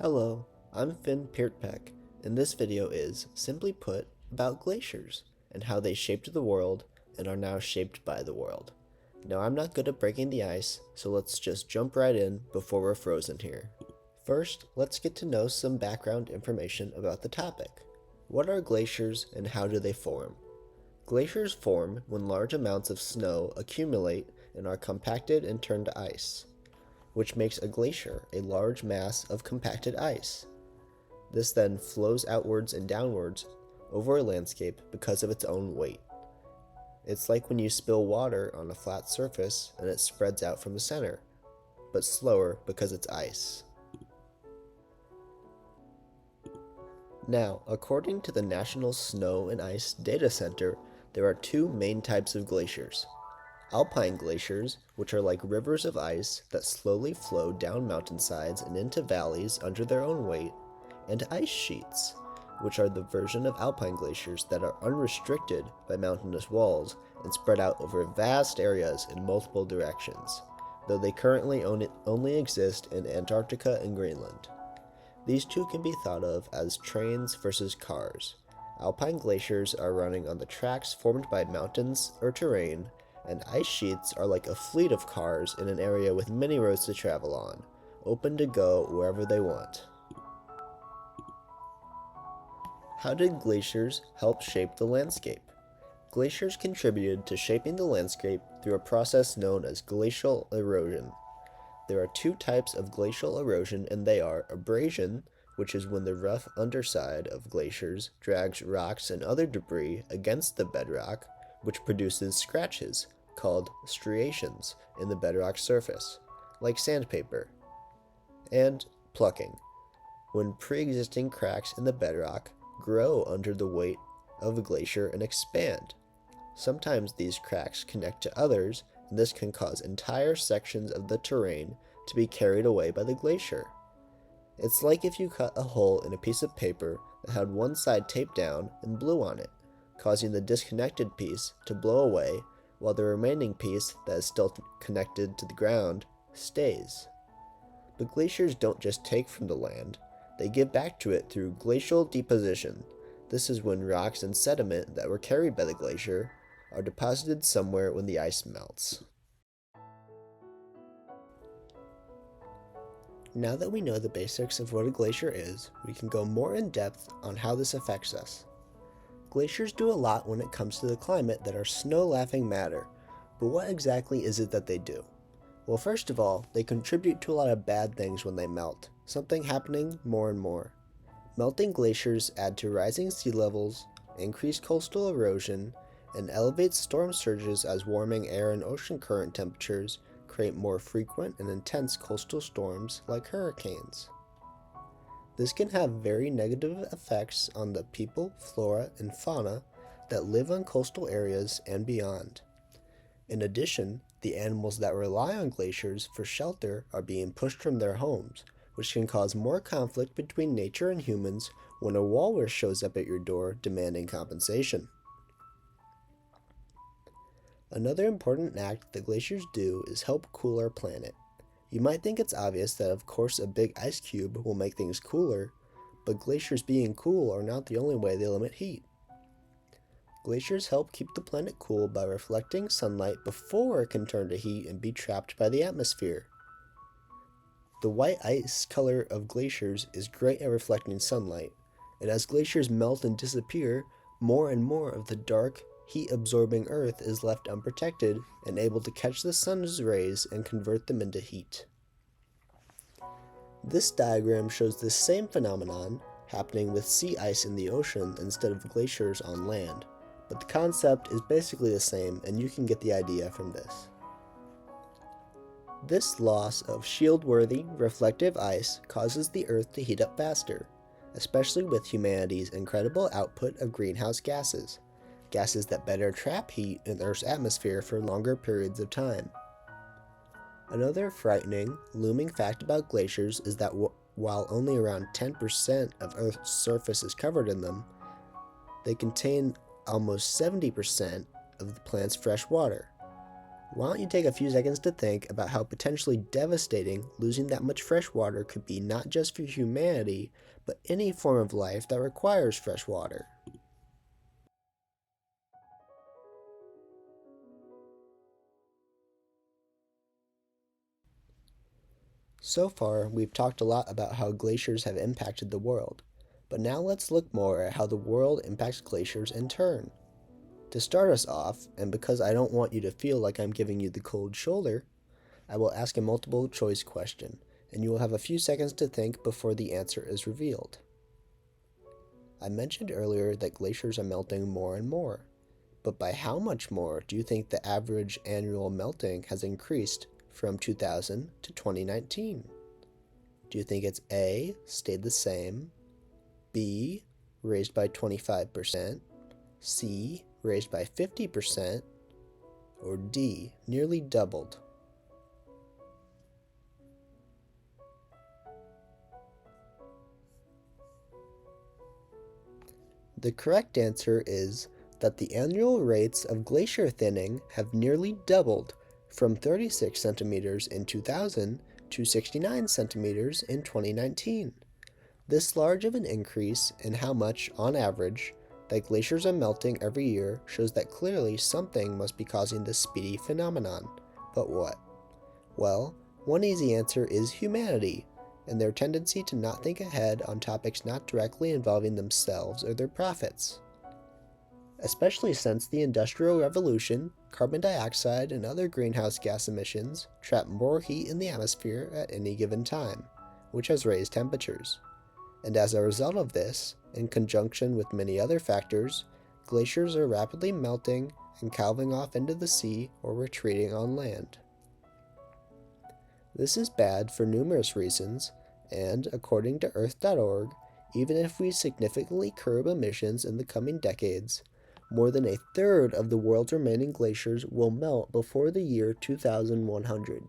Hello, I'm Finn Peartpeck, and this video is, simply put, about glaciers and how they shaped the world and are now shaped by the world. Now, I'm not good at breaking the ice, so let's just jump right in before we're frozen here. First, let's get to know some background information about the topic. What are glaciers and how do they form? Glaciers form when large amounts of snow accumulate and are compacted and turned to ice, which makes a glacier a large mass of compacted ice. This then flows outwards and downwards over a landscape because of its own weight. It's like when you spill water on a flat surface and it spreads out from the center, but slower because it's ice. Now, according to the National Snow and Ice Data Center, there are two main types of glaciers. Alpine glaciers, which are like rivers of ice that slowly flow down mountainsides and into valleys under their own weight, and ice sheets, which are the version of alpine glaciers that are unrestricted by mountainous walls and spread out over vast areas in multiple directions, though they currently only exist in Antarctica and Greenland. These two can be thought of as trains versus cars. Alpine glaciers are running on the tracks formed by mountains or terrain, and ice sheets are like a fleet of cars in an area with many roads to travel on, open to go wherever they want. How did glaciers help shape the landscape? Glaciers contributed to shaping the landscape through a process known as glacial erosion. There are two types of glacial erosion, and they are abrasion, which is when the rough underside of glaciers drags rocks and other debris against the bedrock, which produces scratches, called striations, in the bedrock surface, like sandpaper. And plucking, when pre-existing cracks in the bedrock grow under the weight of a glacier and expand. Sometimes these cracks connect to others, and this can cause entire sections of the terrain to be carried away by the glacier. It's like if you cut a hole in a piece of paper that had one side taped down and blew on it, causing the disconnected piece to blow away while the remaining piece that is still connected to the ground stays. But glaciers don't just take from the land, they give back to it through glacial deposition. This is when rocks and sediment that were carried by the glacier are deposited somewhere when the ice melts. Now that we know the basics of what a glacier is, we can go more in depth on how this affects us. Glaciers do a lot when it comes to the climate that are snow-laughing matter, but what exactly is it that they do? Well, first of all, they contribute to a lot of bad things when they melt, something happening more and more. Melting glaciers add to rising sea levels, increase coastal erosion, and elevate storm surges as warming air and ocean current temperatures create more frequent and intense coastal storms like hurricanes. This can have very negative effects on the people, flora, and fauna that live on coastal areas and beyond. In addition, the animals that rely on glaciers for shelter are being pushed from their homes, which can cause more conflict between nature and humans when a walrus shows up at your door demanding compensation. Another important act that glaciers do is help cool our planet. You might think it's obvious that of course a big ice cube will make things cooler, but glaciers being cool are not the only way they limit heat. Glaciers help keep the planet cool by reflecting sunlight before it can turn to heat and be trapped by the atmosphere. The white ice color of glaciers is great at reflecting sunlight, and as glaciers melt and disappear, more and more of the dark, heat-absorbing Earth is left unprotected and able to catch the sun's rays and convert them into heat. This diagram shows the same phenomenon happening with sea ice in the ocean instead of glaciers on land, but the concept is basically the same, and you can get the idea from this. This loss of shield-worthy, reflective ice causes the Earth to heat up faster, especially with humanity's incredible output of greenhouse gases that better trap heat in Earth's atmosphere for longer periods of time. Another frightening, looming fact about glaciers is that while only around 10% of Earth's surface is covered in them, they contain almost 70% of the planet's fresh water. Why don't you take a few seconds to think about how potentially devastating losing that much fresh water could be, not just for humanity, but any form of life that requires fresh water. So far, we've talked a lot about how glaciers have impacted the world, but now let's look more at how the world impacts glaciers in turn. To start us off, and because I don't want you to feel like I'm giving you the cold shoulder, I will ask a multiple choice question, and you will have a few seconds to think before the answer is revealed. I mentioned earlier that glaciers are melting more and more, but by how much more do you think the average annual melting has increased from 2000 to 2019? Do you think it's A, stayed the same, B, raised by 25%, C, raised by 50%, or D, nearly doubled? The correct answer is that the annual rates of glacier thinning have nearly doubled from 36 centimeters in 2000 to 69 centimeters in 2019. This large of an increase in how much, on average, that glaciers are melting every year shows that clearly something must be causing this speedy phenomenon. But what? Well, one easy answer is humanity, and their tendency to not think ahead on topics not directly involving themselves or their profits. Especially since the Industrial Revolution, carbon dioxide and other greenhouse gas emissions trap more heat in the atmosphere at any given time, which has raised temperatures. And as a result of this, in conjunction with many other factors, glaciers are rapidly melting and calving off into the sea or retreating on land. This is bad for numerous reasons, and according to Earth.org, even if we significantly curb emissions in the coming decades, more than a third of the world's remaining glaciers will melt before the year 2100.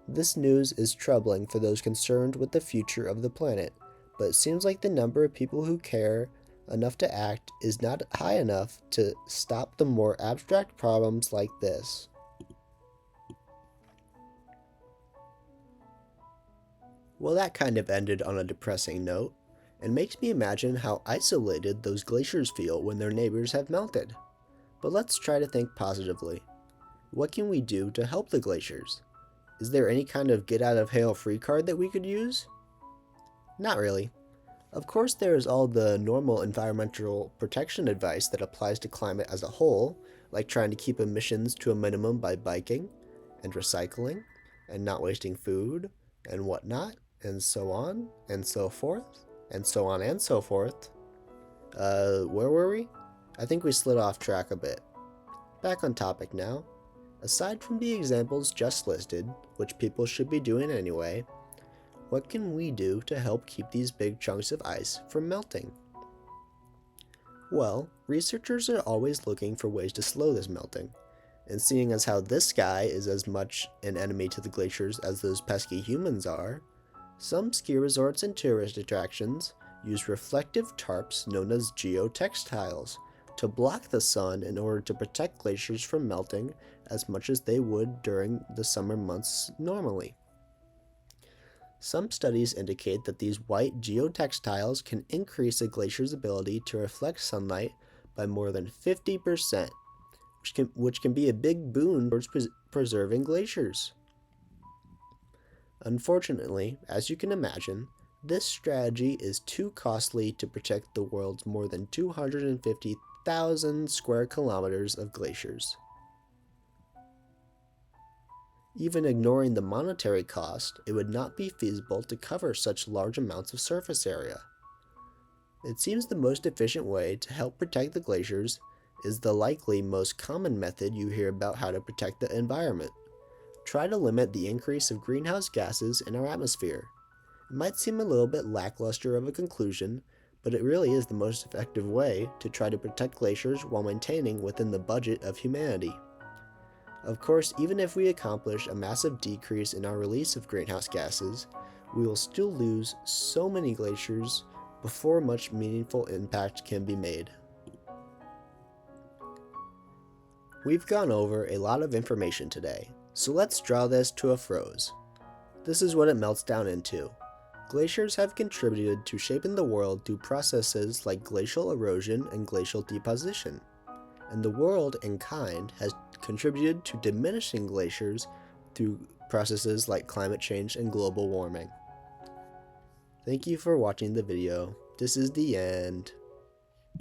This news is troubling for those concerned with the future of the planet, but it seems like the number of people who care enough to act is not high enough to stop the more abstract problems like this. Well, that kind of ended on a depressing note, and makes me imagine how isolated those glaciers feel when their neighbors have melted. But let's try to think positively. What can we do to help the glaciers? Is there any kind of get out of jail free card that we could use? Not really. Of course, there is all the normal environmental protection advice that applies to climate as a whole, like trying to keep emissions to a minimum by biking, and recycling, and not wasting food, and whatnot, and so on, and so forth, and so on and so forth. Where were we? I think we slid off track a bit. Back on topic now. Aside from the examples just listed, which people should be doing anyway, what can we do to help keep these big chunks of ice from melting? Well, researchers are always looking for ways to slow this melting, and seeing as how this guy is as much an enemy to the glaciers as those pesky humans are, some ski resorts and tourist attractions use reflective tarps known as geotextiles to block the sun in order to protect glaciers from melting as much as they would during the summer months normally. Some studies indicate that these white geotextiles can increase a glacier's ability to reflect sunlight by more than 50%, which can be a big boon towards preserving glaciers. Unfortunately, as you can imagine, this strategy is too costly to protect the world's more than 250,000 square kilometers of glaciers. Even ignoring the monetary cost, it would not be feasible to cover such large amounts of surface area. It seems the most efficient way to help protect the glaciers is the likely most common method you hear about how to protect the environment. Try to limit the increase of greenhouse gases in our atmosphere. It might seem a little bit lackluster of a conclusion, but it really is the most effective way to try to protect glaciers while maintaining within the budget of humanity. Of course, even if we accomplish a massive decrease in our release of greenhouse gases, we will still lose so many glaciers before much meaningful impact can be made. We've gone over a lot of information today, so let's draw this to a froze. This is what it melts down into. Glaciers have contributed to shaping the world through processes like glacial erosion and glacial deposition. And the world in kind has contributed to diminishing glaciers through processes like climate change and global warming. Thank you for watching the video. This is the end.